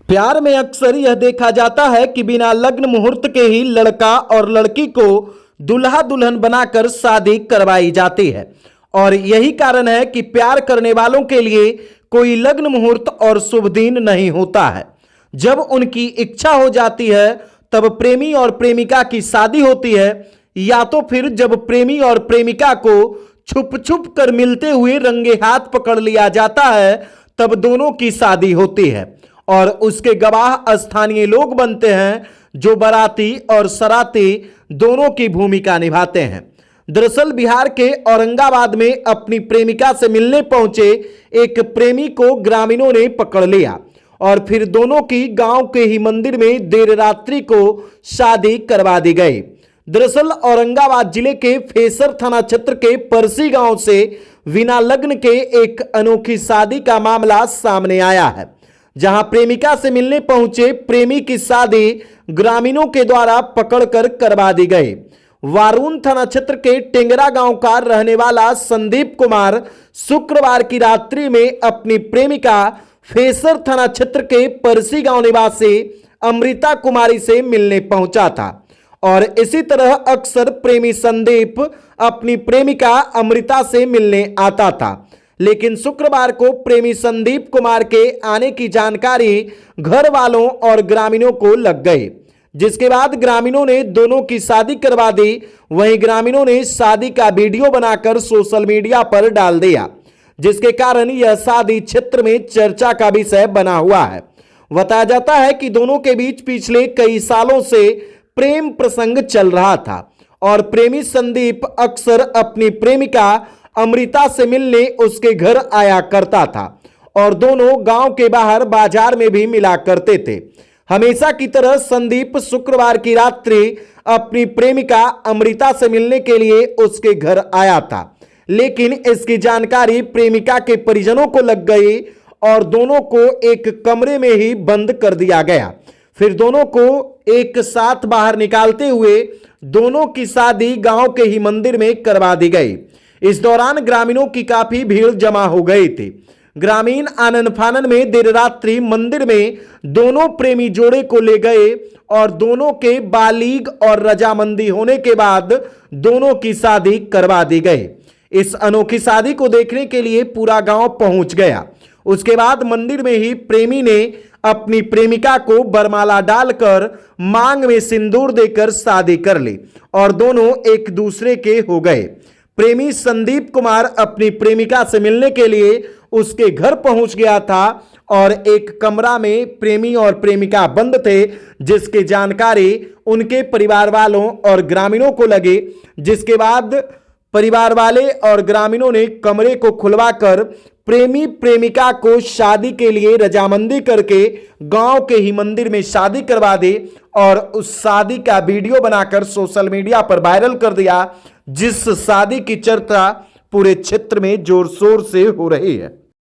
प्यार में अक्सर यह देखा जाता है कि बिना लग्न मुहूर्त के ही लड़का और लड़की को दुल्हा दुल्हन बनाकर शादी करवाई जाती है। और यही कारण है कि प्यार करने वालों के लिए कोई लग्न मुहूर्त और शुभ दिन नहीं होता है। जब उनकी इच्छा हो जाती है तब प्रेमी और प्रेमिका की शादी होती है, या तो फिर जब प्रेमी और प्रेमिका को छुप छुप कर मिलते हुए रंगे हाथ पकड़ लिया जाता है तब दोनों की शादी होती है और उसके गवाह स्थानीय लोग बनते हैं जो बाराती और सराती दोनों की भूमिका निभाते हैं। दरअसल बिहार के औरंगाबाद में अपनी प्रेमिका से मिलने पहुंचे एक प्रेमी को ग्रामीणों ने पकड़ लिया और फिर दोनों की गांव के ही मंदिर में देर रात्रि को शादी करवा दी गई। दरअसल औरंगाबाद जिले के फेसर थाना क्षेत्र के परसी गांव से बिना लग्न के एक अनोखी शादी का मामला सामने आया है, जहां प्रेमिका से मिलने पहुंचे प्रेमी की शादी ग्रामीणों के द्वारा पकड़कर करवा दी गई। वारून थाना क्षेत्र के टेंगरा गांव का रहने वाला संदीप कुमार शुक्रवार की रात्रि में अपनी प्रेमिका फेसर थाना क्षेत्र के परसी गांव निवासी अमृता कुमारी से मिलने पहुंचा था और इसी तरह अक्सर प्रेमी संदीप अपनी प्रेमिका अमृता से मिलने आता था। लेकिन शुक्रवार को प्रेमी संदीप कुमार के आने की जानकारी घर वालों और ग्रामीणों को लग गई, जिसके बाद ग्रामीणों ने दोनों की शादी करवा दी। वहीं ग्रामीणों ने शादी का वीडियो बनाकर सोशल मीडिया पर डाल दिया, जिसके कारण यह शादी क्षेत्र में चर्चा का विषय बना हुआ है। बताया जाता है कि दोनों के बीच पिछले कई सालों से प्रेम प्रसंग चल रहा था और प्रेमी संदीप अक्सर अपनी प्रेमिका अमृता से मिलने उसके घर आया करता था और दोनों गांव के बाहर बाजार में भी मिला करते थे। हमेशा की तरह संदीप शुक्रवार की रात्रि अपनी प्रेमिका अमृता से मिलने के लिए उसके घर आया था, लेकिन इसकी जानकारी प्रेमिका के परिजनों को लग गई और दोनों को एक कमरे में ही बंद कर दिया गया। फिर दोनों को एक साथ बाहर निकालते हुए दोनों की शादी गांव के ही मंदिर में करवा दी गई। इस दौरान ग्रामीणों की काफी भीड़ जमा हो गई थी। ग्रामीण आनन फानन में देर रात्रि मंदिर में दोनों प्रेमी जोड़े को ले गए और दोनों के बालीग और रजामंदी होने के बाद दोनों की शादी करवा दी गई। इस अनोखी शादी को देखने के लिए पूरा गांव पहुंच गया। उसके बाद मंदिर में ही प्रेमी ने अपनी प्रेमिका को बरमाला डालकर मांग में सिंदूर देकर शादी कर ली और दोनों एक दूसरे के हो गए। प्रेमी संदीप कुमार अपनी प्रेमिका से मिलने के लिए उसके घर पहुंच गया था और एक कमरा में प्रेमी और प्रेमिका बंद थे, जिसकी जानकारी उनके परिवार वालों और ग्रामीणों को लगी। जिसके बाद परिवार वाले और ग्रामीणों ने कमरे को खुलवाकर प्रेमी प्रेमिका को शादी के लिए रजामंदी करके गांव के ही मंदिर में शादी करवा दी और उस शादी का वीडियो बनाकर सोशल मीडिया पर वायरल कर दिया, जिस शादी की चर्चा पूरे क्षेत्र में जोर शोर से हो रही है।